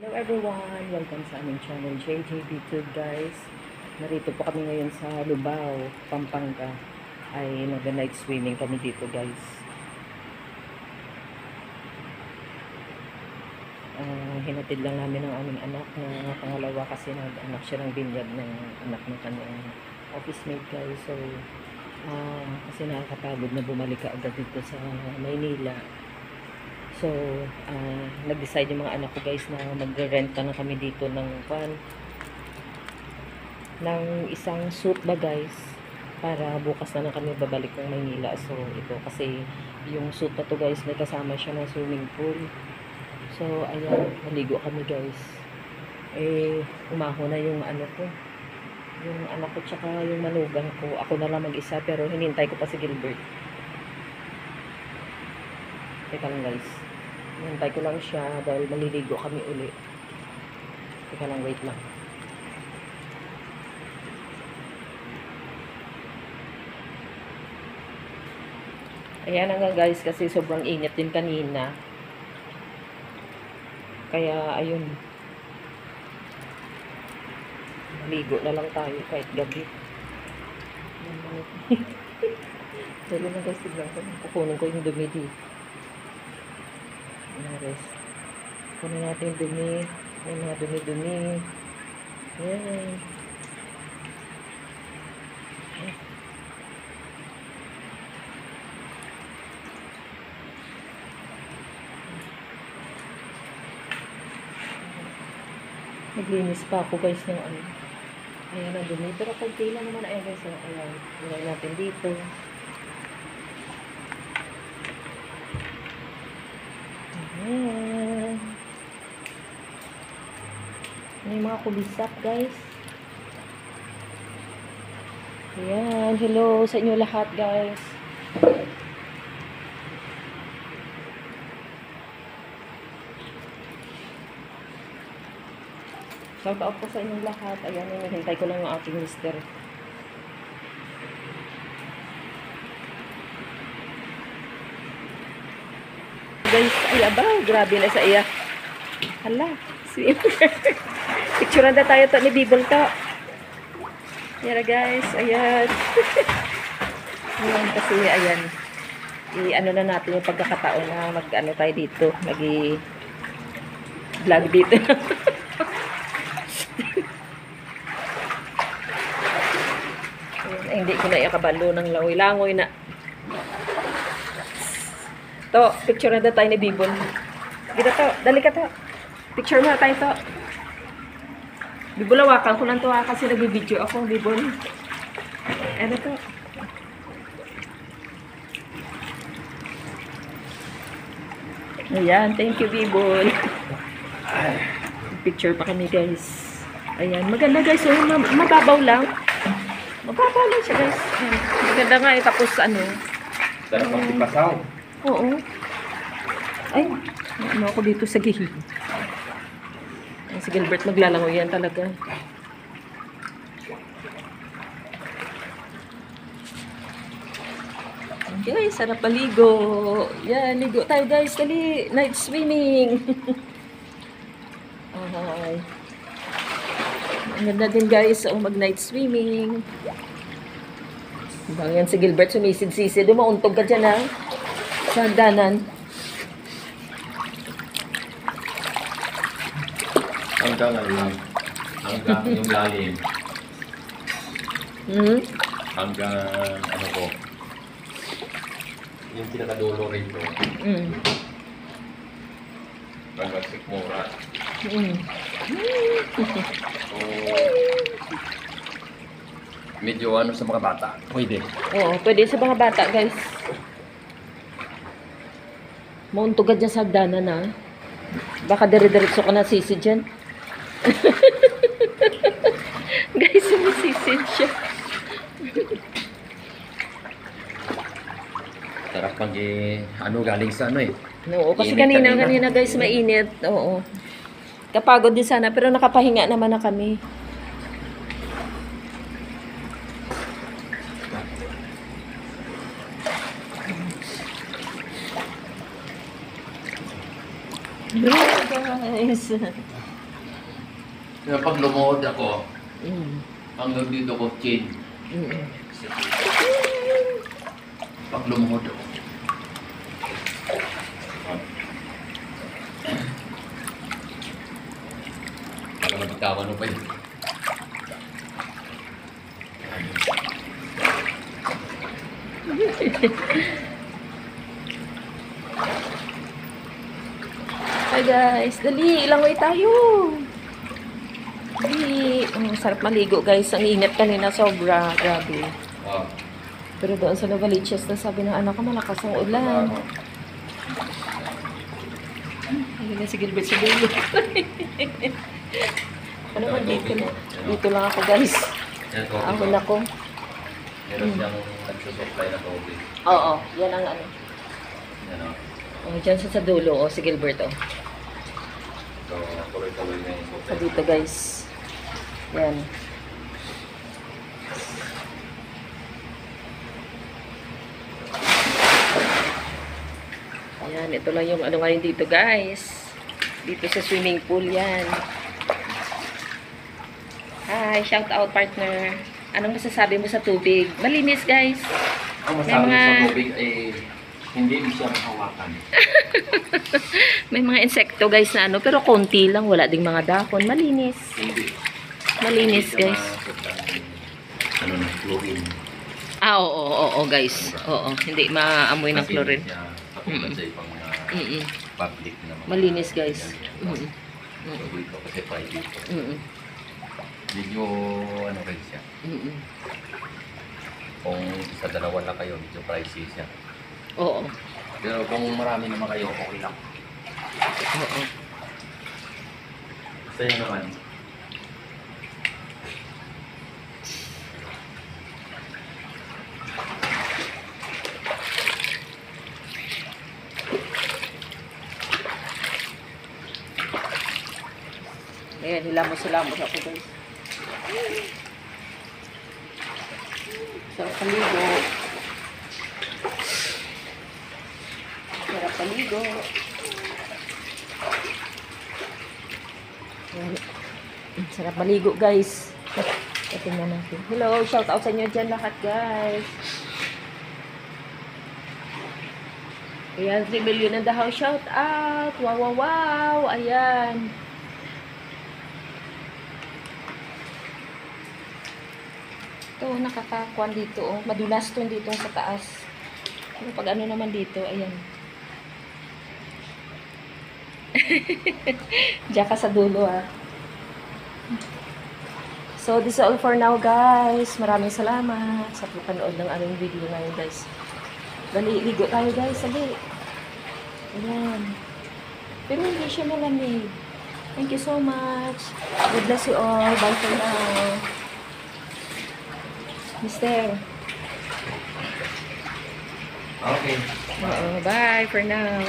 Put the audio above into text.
Hello everyone! Welcome sa aming channel JJB Tube guys. Narito po kami ngayon sa Lubao, Pampanga. Ay nag-night swimming kami dito guys. Hinatid lang namin ang aming anak na pangalawa kasi nag-anak siya ng binyag ng anak ng kanyang office mate guys. So kasi nakakapagod na bumalik ka agad dito sa Maynila. So, nag-decide yung mga anak ko guys na magre-renta na kami dito ng isang suit ba guys, para bukas na kami babalik ng Maynila. So, ito kasi yung suit na to guys, may kasama siya ng swimming pool. So, ayan, maligo kami guys. Umaho na yung ano ko, yung anak ko tsaka yung manugang ko. Ako na lang mag-isa pero hinintay ko pa si Gilbert. Teka lang guys. Hintay ko lang siya dahil maliligo kami uli. Teka lang, wait lang. Ayan na nga guys, kasi sobrang init din kanina. Kaya ayun. Maligo na lang tayo kahit gabi. Dali na guys, tignan ko. Kukunin ko yung dumi dito. Rest. Kunin natin yung dumi. Yung mga dumi-dumi. Yan. Naglinis pa ako guys ng ano. Ayan ang dumi. Pero konti lang naman. Ayan guys. Ayan. Ayan natin dito. Ayan. May mga kulisap guys. Ayan. Hello sa inyo lahat guys. Shout out po sa inyong lahat. Ayan. Hinihintay ko lang ang aking mister. Guys, ay abaw, grabe na sa iya. Hala, swimmer. Picturean na tayo to ni Bibol to. Yan guys, ayan. Ayan kasi, ayan. I-ano na natin yung pagkakataon na mag-ano tayo dito. Mag-vlog dito. Ayan, hindi ko na ikabalo ng langoy-langoy na. To, picture na tayo ni Bibon. Kita to, dali ka to. Picture mo na tayo to. Bibon, lawakan ko lang to ha, kasi nag-video ako, Bibon. Ano to? Ayan, thank you Bibon. Picture pa kami guys. Ayan, maganda guys. So, mababaw lang. Mababaw lang siya guys. Ayan. Maganda nga eh, tapos ano. Sarap ang pipasaw. Oo. Ay, ano ako dito sa gilid. Si Gilbert maglalangoy yan talaga. Guys, sarap paligo. Yan, ligo tayo guys. Dali, night swimming. Okay. Ang ganda din guys, mag-night swimming. Bang yan si Gilbert, sumisid-sisid. Umauntog ka dyan ha. Sa hagdanan. Hanggang ano lang. Hanggang yung lalim. Hanggang ano ko. Yung pinakadulo rito. Hanggang sikmura. So, medyo ano sa mga bata. Pwede. Oo, pwede sa mga bata guys. Mauntugad dyan sa hagdanan ha. Baka dire-diretso ka na sisid dyan. Guys, sumisisid siya. Sarap pag ano galing sa ano eh. Oo, kasi Init kanina guys, mainit. Oo. Kapagod din sana, pero nakapahinga naman na kami. Guys. Kaya pag lumuhod ako, Mm. hanggang dito ko chin. Mm. Pag lumuhod ako. Baka nagkakano pa yun. Hi guys, dali, ilang way tayo. Dali. Sarap maligo guys. Ang init kanina sobra. Grabe. Ah. Pero doon sa Novaliches na sabi ng anak ko malakas ang ulan. Ayun na si Gilbert sa dulo. Ano ba dito na? Dito lang ako guys. Yan, tubig Ako ko. na ko. Meron siyang nagsusupply na tubig. Oo, yan ang ano. Yan o. Oh, dyan siya sa dulo. Oh, si Gilbert oh. So, tuloy-tuloy na yung Sa supply. dito guys. Yan. Ayan, ito lang yung ano ngayon dito guys. Dito sa swimming pool yan. Hi, shout out partner. Anong masasabi mo sa tubig? Malinis guys. Ang May masabi mga- sa tubig ay hindi siya mahawakan. May mga insekto guys na ano, pero konti lang. Wala ding mga dahon. Malinis. Hindi. Malinis Hindi siya guys. ano na, chlorine. Ah, oo, guys. Oo, hindi maamoy ng Kasi chlorine. hindi siya katulad sa ibang Mm-mm. public na mga... Malinis guys. Yan. Mm-mm. So, dito kasi private. Mm-mm. Medyo ano rin siya. Mm-mm. Kung isa dalawa lang kayo, medyo pricey siya. Oo. Pero kung marami naman kayo, okay lang. Oo. Basta yun naman. Ayan, hilamos-hilamos ako guys. Sarap paligo. Sarap paligo. Ayan. Sarap maligo guys. Tingnan natin. Hello, shout out sa inyo dyan lahat guys. Ayan, 3 million in the house. Shout out. Wow, wow, wow. Ayan. Ito, nakakakuan dito. Oh. Madulas to dito sa taas. Pero pag ano naman dito, ayan. Diyan ka sa dulo ah. So, this is all for now guys. Maraming salamat sa panood ng aming video ngayon guys. Dali, ligo tayo guys. Dali. Ayan. Pero hindi siya malamig. Thank you so much. God bless you all. Bye for now. Mister. Okay. Oo, bye for now.